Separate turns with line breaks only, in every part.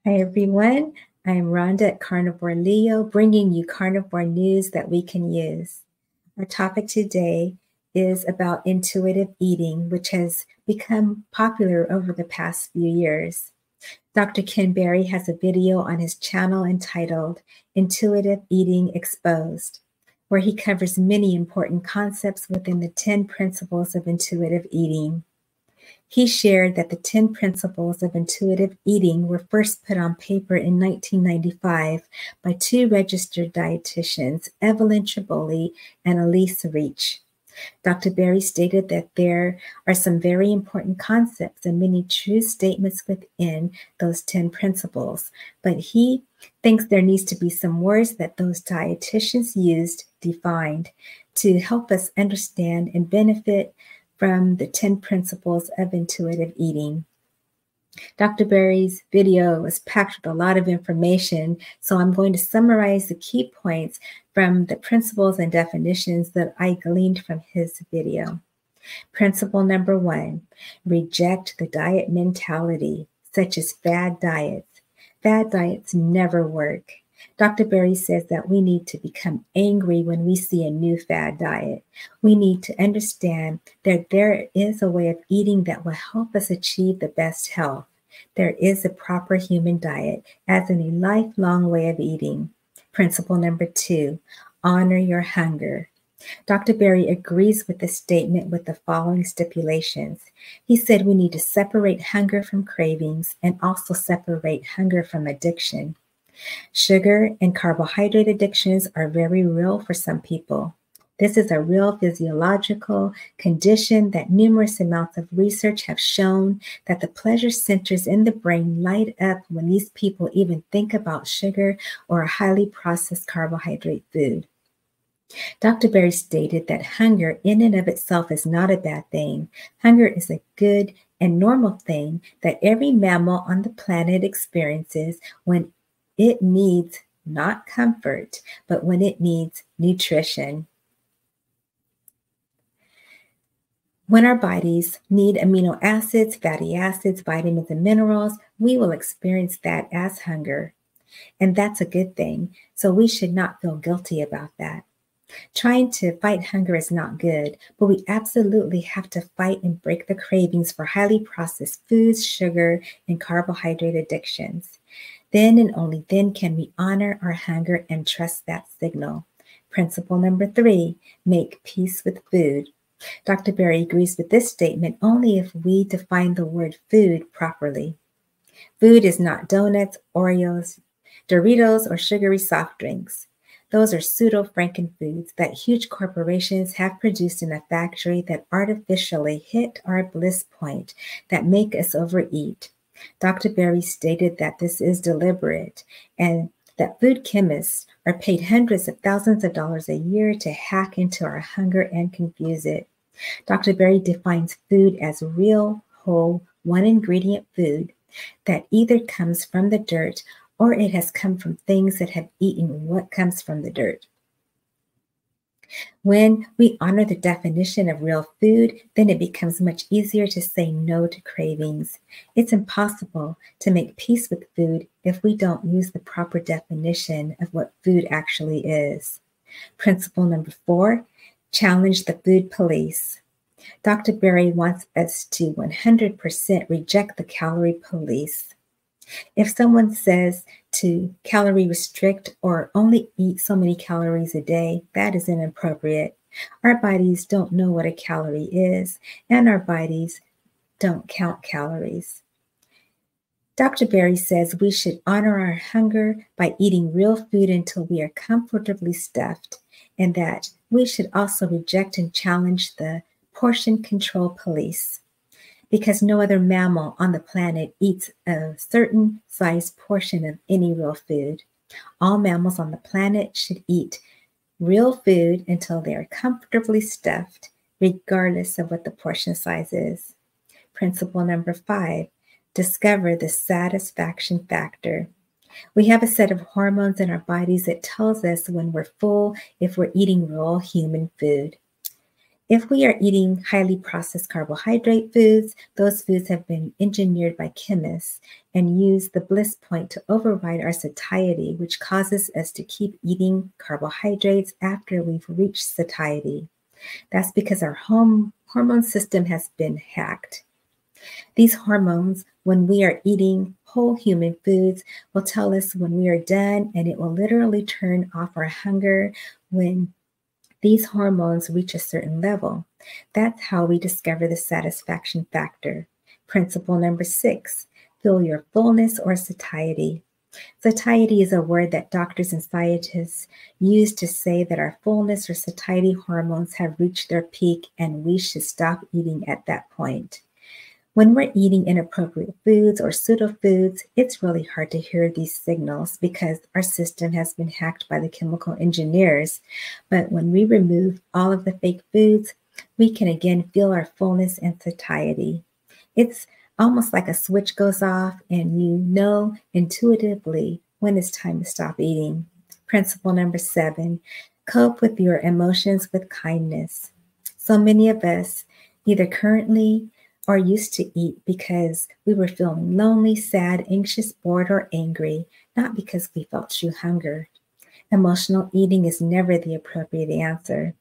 Hi, everyone. I'm Rhonda at Carnivore Leo, bringing you carnivore news that we can use. Our topic today is about intuitive eating, which has become popular over the past few years. Dr. Ken Berry has a video on his channel entitled Intuitive Eating Exposed, where he covers many important concepts within the 10 principles of intuitive eating. He shared that the 10 principles of intuitive eating were first put on paper in 1995 by two registered dietitians, Evelyn Triboli and Elise Reach. Dr. Berry stated that there are some very important concepts and many true statements within those 10 principles, but he thinks there needs to be some words that those dietitians used defined to help us understand and benefit from the 10 principles of intuitive eating. Dr. Berry's video was packed with a lot of information, so I'm going to summarize the key points from the principles and definitions that I gleaned from his video. Principle number 1, reject the diet mentality, such as fad diets. Fad diets never work. Dr. Berry says that we need to become angry when we see a new fad diet. We need to understand that there is a way of eating that will help us achieve the best health. There is a proper human diet, as in a lifelong way of eating. Principle number 2, honor your hunger. Dr. Berry agrees with this statement with the following stipulations. He said we need to separate hunger from cravings and also separate hunger from addiction. Sugar and carbohydrate addictions are very real for some people. This is a real physiological condition that numerous amounts of research have shown that the pleasure centers in the brain light up when these people even think about sugar or a highly processed carbohydrate food. Dr. Berry stated that hunger in and of itself is not a bad thing. Hunger is a good and normal thing that every mammal on the planet experiences when it needs not comfort, but when it needs nutrition. When our bodies need amino acids, fatty acids, vitamins, and minerals, we will experience that as hunger. And that's a good thing, so we should not feel guilty about that. Trying to fight hunger is not good, but we absolutely have to fight and break the cravings for highly processed foods, sugar, and carbohydrate addictions. Then and only then can we honor our hunger and trust that signal. Principle number 3, make peace with food. Dr. Berry agrees with this statement only if we define the word food properly. Food is not donuts, Oreos, Doritos, or sugary soft drinks. Those are pseudo-frankenfoods that huge corporations have produced in a factory that artificially hit our bliss point that make us overeat. Dr. Berry stated that this is deliberate and that food chemists are paid hundreds of thousands of dollars a year to hack into our hunger and confuse it. Dr. Berry defines food as real, whole, one-ingredient food that either comes from the dirt or it has come from things that have eaten what comes from the dirt. When we honor the definition of real food, then it becomes much easier to say no to cravings. It's impossible to make peace with food if we don't use the proper definition of what food actually is. Principle number 4, challenge the food police. Dr. Berry wants us to 100% reject the calorie police. If someone says to calorie restrict or only eat so many calories a day, that is inappropriate. Our bodies don't know what a calorie is, and our bodies don't count calories. Dr. Berry says we should honor our hunger by eating real food until we are comfortably stuffed, and that we should also reject and challenge the portion control police, because no other mammal on the planet eats a certain size portion of any real food. All mammals on the planet should eat real food until they are comfortably stuffed, regardless of what the portion size is. Principle number 5, discover the satisfaction factor. We have a set of hormones in our bodies that tells us when we're full if we're eating real human food. If we are eating highly processed carbohydrate foods, those foods have been engineered by chemists and use the bliss point to override our satiety, which causes us to keep eating carbohydrates after we've reached satiety. That's because our hormone system has been hacked. These hormones, when we are eating whole human foods, will tell us when we are done, and it will literally turn off our hunger when these hormones reach a certain level. That's how we discover the satisfaction factor. Principle number 6, feel your fullness or satiety. Satiety is a word that doctors and scientists use to say that our fullness or satiety hormones have reached their peak and we should stop eating at that point. When we're eating inappropriate foods or pseudo foods, it's really hard to hear these signals because our system has been hacked by the chemical engineers. But when we remove all of the fake foods, we can again feel our fullness and satiety. It's almost like a switch goes off and you know intuitively when it's time to stop eating. Principle number 7, cope with your emotions with kindness. So many of us either currently or used to eat because we were feeling lonely, sad, anxious, bored, or angry, not because we felt true hunger. Emotional eating is never the appropriate answer.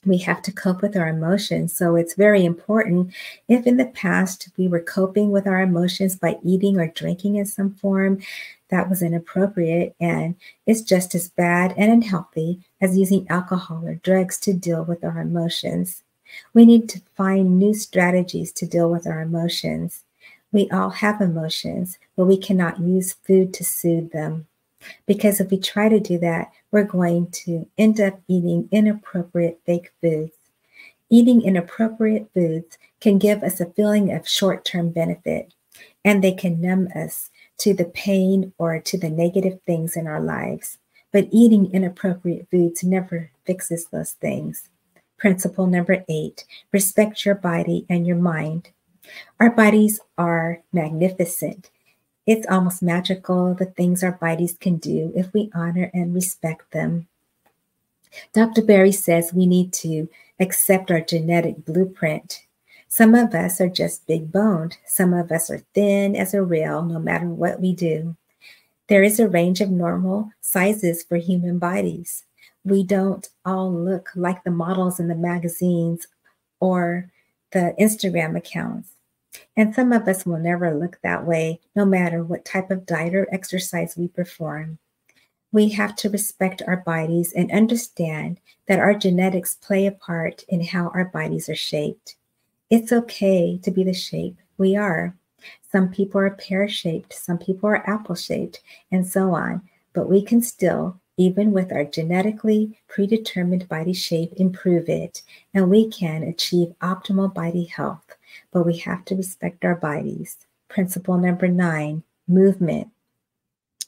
We have to cope with our emotions. So it's very important if in the past we were coping with our emotions by eating or drinking in some form, that was inappropriate and it's just as bad and unhealthy as using alcohol or drugs to deal with our emotions. We need to find new strategies to deal with our emotions. We all have emotions, but we cannot use food to soothe them. Because if we try to do that, we're going to end up eating inappropriate fake foods. Eating inappropriate foods can give us a feeling of short-term benefit, and they can numb us to the pain or to the negative things in our lives. But eating inappropriate foods never fixes those things. Principle number 8, respect your body and your mind. Our bodies are magnificent. It's almost magical the things our bodies can do if we honor and respect them. Dr. Berry says we need to accept our genetic blueprint. Some of us are just big boned. Some of us are thin as a rail, no matter what we do. There is a range of normal sizes for human bodies. We don't all look like the models in the magazines or the Instagram accounts. And some of us will never look that way, no matter what type of diet or exercise we perform. We have to respect our bodies and understand that our genetics play a part in how our bodies are shaped. It's okay to be the shape we are. Some people are pear-shaped, some people are apple-shaped, and so on. But we can still, even with our genetically predetermined body shape, improve it, and we can achieve optimal body health. But we have to respect our bodies. Principle number 9, movement.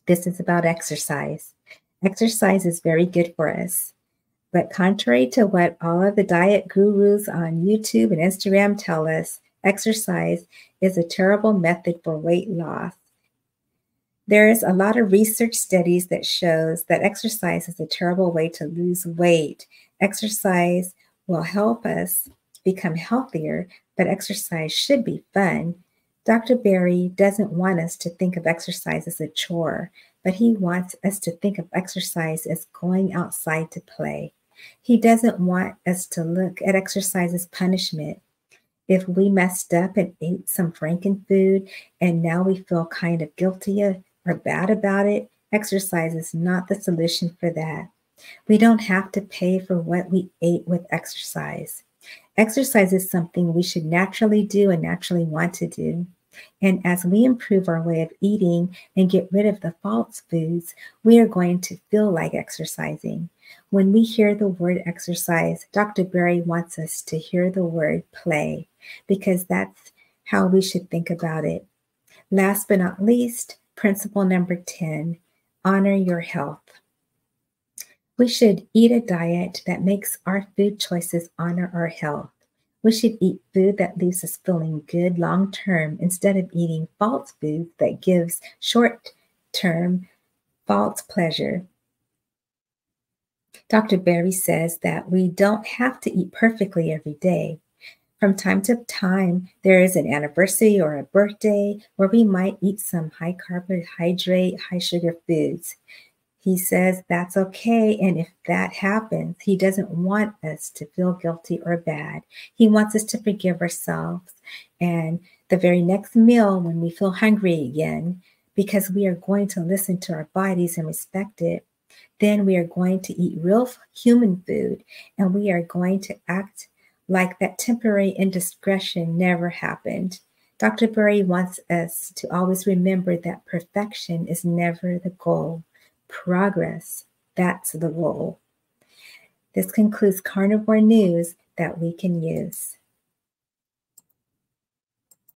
This is about exercise. Exercise is very good for us. But contrary to what all of the diet gurus on YouTube and Instagram tell us, exercise is a terrible method for weight loss. There is a lot of research studies that shows that exercise is a terrible way to lose weight. Exercise will help us become healthier, but exercise should be fun. Dr. Berry doesn't want us to think of exercise as a chore, but he wants us to think of exercise as going outside to play. He doesn't want us to look at exercise as punishment. If we messed up and ate some frankenfood and now we feel kind of guilty or bad about it, exercise is not the solution for that. We don't have to pay for what we ate with exercise. Exercise is something we should naturally do and naturally want to do. And as we improve our way of eating and get rid of the false foods, we are going to feel like exercising. When we hear the word exercise, Dr. Berry wants us to hear the word play, because that's how we should think about it. Last but not least, principle number 10, honor your health. We should eat a diet that makes our food choices honor our health. We should eat food that leaves us feeling good long term instead of eating false food that gives short term false pleasure. Dr. Berry says that we don't have to eat perfectly every day. From time to time, there is an anniversary or a birthday where we might eat some high carbohydrate, high sugar foods. He says that's okay. And if that happens, he doesn't want us to feel guilty or bad. He wants us to forgive ourselves. And the very next meal, when we feel hungry again, because we are going to listen to our bodies and respect it, then we are going to eat real human food and we are going to act like that temporary indiscretion never happened. Dr. Berry wants us to always remember that perfection is never the goal. Progress, that's the goal. This concludes Carnivore News that we can use.